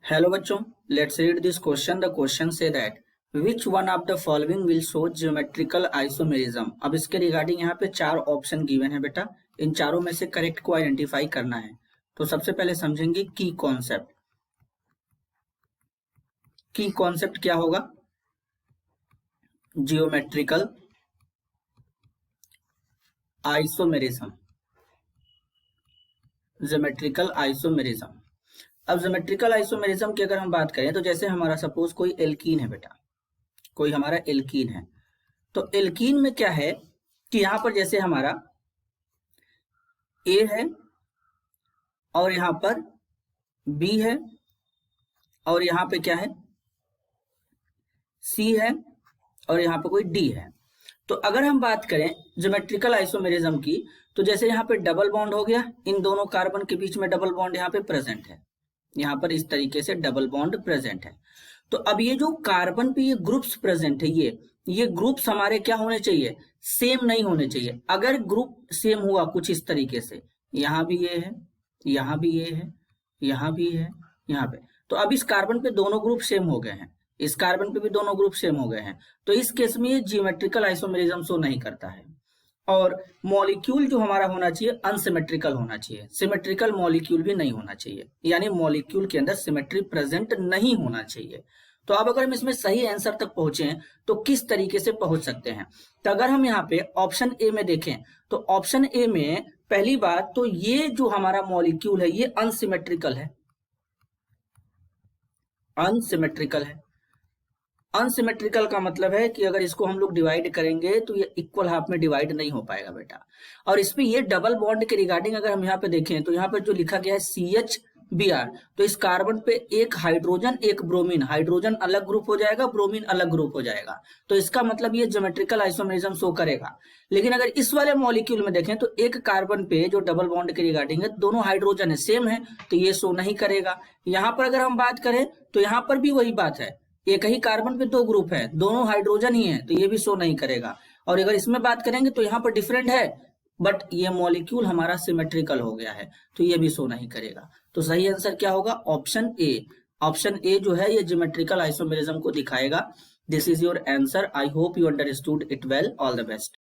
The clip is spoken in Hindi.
Hello बच्चों, let's read this question. The question say that which one of the following will show geometrical isomerism. अब इसके रिगार्डिंग यहाँ पे चार ऑप्शन गिवन है बेटा, इन चारों में से करेक्ट को आइडेंटिफाई करना है। तो सबसे पहले समझेंगे की कॉन्सेप्ट। की कॉन्सेप्ट क्या होगा? Geometrical isomerism. Geometrical isomerism. अब ज्योमेट्रिकल आइसोमेरिज्म की अगर हम बात करें तो जैसे हमारा सपोज कोई एल्कीन है बेटा, कोई हमारा एल्कीन है, तो एल्कीन में क्या है कि यहां पर जैसे हमारा ए है और यहां पर बी है और यहां पे क्या है सी है और यहां पे कोई डी है। तो अगर हम बात करें ज्योमेट्रिकल आइसोमेरिज्म की, तो जैसे यहाँ पे डबल बॉन्ड हो गया, इन दोनों कार्बन के बीच में डबल बॉन्ड यहाँ पे प्रेजेंट है, यहाँ पर इस तरीके से डबल बॉन्ड प्रेजेंट है। तो अब ये जो कार्बन पे ये ग्रुप्स प्रेजेंट है, ये ग्रुप्स हमारे क्या होने चाहिए? सेम नहीं होने चाहिए। अगर ग्रुप सेम हुआ कुछ इस तरीके से, यहाँ भी ये है, यहाँ भी ये है, यहाँ भी है, यहाँ पे, तो अब इस कार्बन पे दोनों ग्रुप सेम हो गए हैं, इस कार्बन पे भी दोनों ग्रुप सेम हो गए हैं, तो इस केस में ये जियोमेट्रिकल आइसोमेरिज्म शो नहीं करता है। और मॉलिक्यूल जो हमारा होना चाहिए अनसिमेट्रिकल होना चाहिए, सिमेट्रिकल मॉलिक्यूल भी नहीं होना चाहिए, यानी मॉलिक्यूल के अंदर सिमेट्री प्रेजेंट नहीं होना चाहिए। तो अब अगर हम इसमें सही आंसर तक पहुंचे तो किस तरीके से पहुंच सकते हैं? तो अगर हम यहाँ पे ऑप्शन ए में देखें तो ऑप्शन ए में पहली बात तो ये जो हमारा मॉलिक्यूल है ये अनसिमेट्रिकल है, अनसिमेट्रिकल है। अनसिमेट्रिकल का मतलब है कि अगर इसको हम लोग डिवाइड करेंगे तो ये इक्वल हाफ में डिवाइड नहीं हो पाएगा बेटा। और इसमें ये डबल बॉन्ड के रिगार्डिंग अगर हम यहाँ पे देखें तो यहाँ पे जो लिखा गया है CH Br, तो इस कार्बन पे एक हाइड्रोजन एक ब्रोमीन, हाइड्रोजन अलग ग्रुप हो जाएगा, ब्रोमीन अलग ग्रुप हो जाएगा, तो इसका मतलब ये ज्योमेट्रिकल आइसोमेरिज्म शो करेगा। लेकिन अगर इस वाले मॉलिक्यूल में देखें तो एक कार्बन पे जो डबल बॉन्ड के रिगार्डिंग है दोनों हाइड्रोजन है, सेम है, तो ये शो नहीं करेगा। यहाँ पर अगर हम बात करें तो यहाँ पर भी वही बात है, एक ही कार्बन पे दो ग्रुप है, दोनों हाइड्रोजन ही है, तो ये भी शो नहीं करेगा। और अगर इसमें बात करेंगे तो यहाँ पर डिफरेंट है, बट ये मॉलिक्यूल हमारा सिमेट्रिकल हो गया है, तो ये भी शो नहीं करेगा। तो सही आंसर क्या होगा? Option A. ऑप्शन ए जो है ये ज्योमेट्रिकल आइसोमेरिज्म को दिखाएगा। This is your answer. I hope you understood it well. All the best.